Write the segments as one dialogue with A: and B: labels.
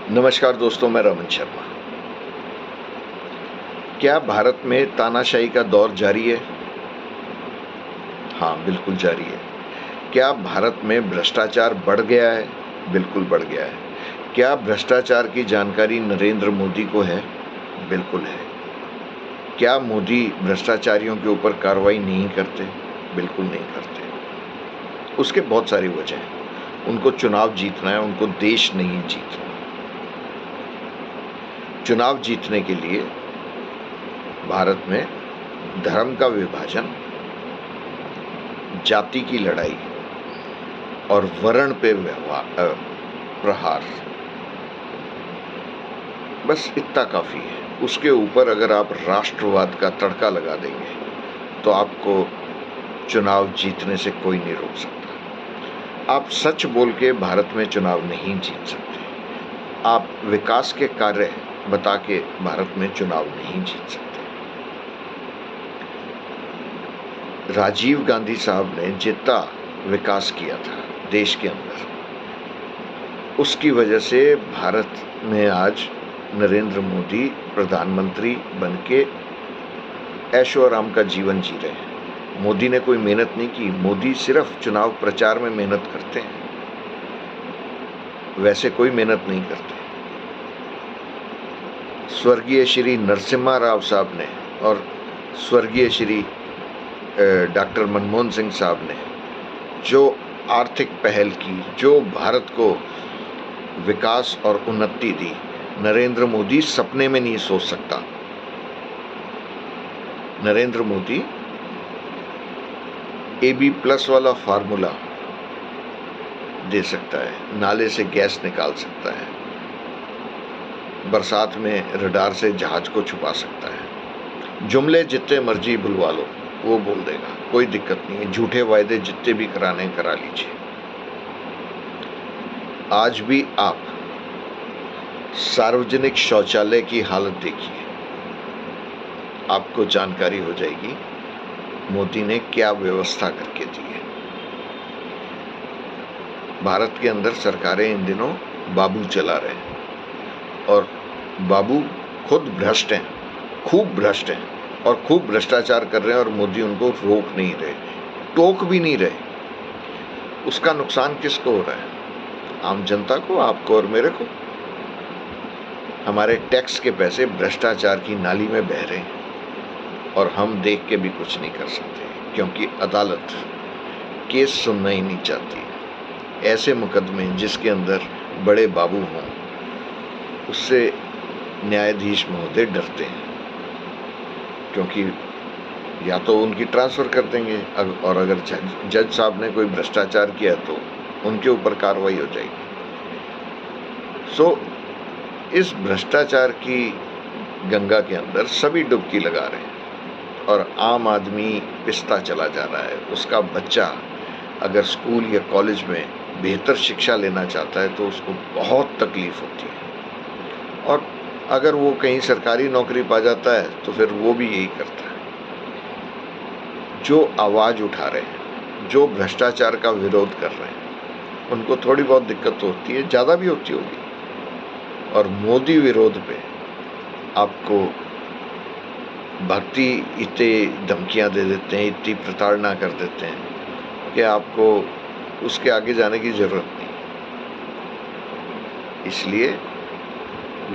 A: नमस्कार दोस्तों, मैं रमन शर्मा। क्या भारत में तानाशाही का दौर जारी है? हाँ, बिल्कुल जारी है। क्या भारत में भ्रष्टाचार बढ़ गया है? बिल्कुल बढ़ गया है। क्या भ्रष्टाचार की जानकारी नरेंद्र मोदी को है? बिल्कुल है। क्या मोदी भ्रष्टाचारियों के ऊपर कार्रवाई नहीं करते? बिल्कुल नहीं करते। उसके बहुत सारी वजह हैं। उनको चुनाव जीतना है, उनको देश नहीं जीतना। चुनाव जीतने के लिए भारत में धर्म का विभाजन, जाति की लड़ाई और वर्ण पे प्रहार, बस इतना काफ़ी है। उसके ऊपर अगर आप राष्ट्रवाद का तड़का लगा देंगे तो आपको चुनाव जीतने से कोई नहीं रोक सकता। आप सच बोल के भारत में चुनाव नहीं जीत सकते। आप विकास के कार्य बता के भारत में चुनाव नहीं जीत सकते। राजीव गांधी साहब ने जितना विकास किया था देश के अंदर, उसकी वजह से भारत में आज नरेंद्र मोदी प्रधानमंत्री बनके ऐशो आराम का जीवन जी रहे हैं। मोदी ने कोई मेहनत नहीं की। मोदी सिर्फ चुनाव प्रचार में मेहनत करते हैं, वैसे कोई मेहनत नहीं करते। स्वर्गीय श्री नरसिम्हा राव साहब ने और स्वर्गीय श्री डॉक्टर मनमोहन सिंह साहब ने जो आर्थिक पहल की, जो भारत को विकास और उन्नति दी, नरेंद्र मोदी सपने में नहीं सोच सकता। नरेंद्र मोदी AB+ वाला फार्मूला दे सकता है, नाले से गैस निकाल सकता है, बरसात में रडार से जहाज को छुपा सकता है। जुमले जितने मर्जी बुलवा लो, वो बोल देगा, कोई दिक्कत नहीं है। झूठे वायदे जितने भी कराने करा लीजिए। आज भी आप सार्वजनिक शौचालय की हालत देखिए, आपको जानकारी हो जाएगी मोदी ने क्या व्यवस्था करके दी है। भारत के अंदर सरकारें इन दिनों बाबू चला रहे हैं और बाबू खुद भ्रष्ट हैं, खूब भ्रष्ट हैं और खूब भ्रष्टाचार कर रहे हैं और मोदी उनको रोक नहीं रहे, टोक भी नहीं रहे। उसका नुकसान किसको हो रहा है? आम जनता को, आपको और मेरे को। हमारे टैक्स के पैसे भ्रष्टाचार की नाली में बह रहे हैं और हम देख के भी कुछ नहीं कर सकते, क्योंकि अदालत केस सुनना ही नहीं चाहती। ऐसे मुकदमे जिसके अंदर बड़े बाबू हों, उससे न्यायाधीश महोदय डरते हैं, क्योंकि या तो उनकी ट्रांसफ़र कर देंगे और अगर जज साहब ने कोई भ्रष्टाचार किया तो उनके ऊपर कार्रवाई हो जाएगी। इस भ्रष्टाचार की गंगा के अंदर सभी डुबकी लगा रहे हैं और आम आदमी पिसता चला जा रहा है। उसका बच्चा अगर स्कूल या कॉलेज में बेहतर शिक्षा लेना चाहता है तो उसको बहुत तकलीफ होती है, और अगर वो कहीं सरकारी नौकरी पा जाता है तो फिर वो भी यही करता है। जो आवाज़ उठा रहे हैं, जो भ्रष्टाचार का विरोध कर रहे हैं, उनको थोड़ी बहुत दिक्कत तो होती है, ज़्यादा भी होती होगी। और मोदी विरोध पे आपको भक्ति इतनी धमकियां दे देते हैं, इतनी प्रताड़ना कर देते हैं कि आपको उसके आगे जाने की ज़रूरत नहीं। इसलिए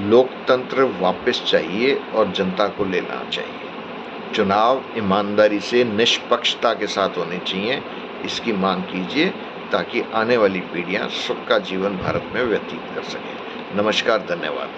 A: लोकतंत्र वापस चाहिए और जनता को लेना चाहिए। चुनाव ईमानदारी से, निष्पक्षता के साथ होने चाहिए, इसकी मांग कीजिए ताकि आने वाली पीढ़ियां सुख का जीवन भारत में व्यतीत कर सकें। नमस्कार, धन्यवाद।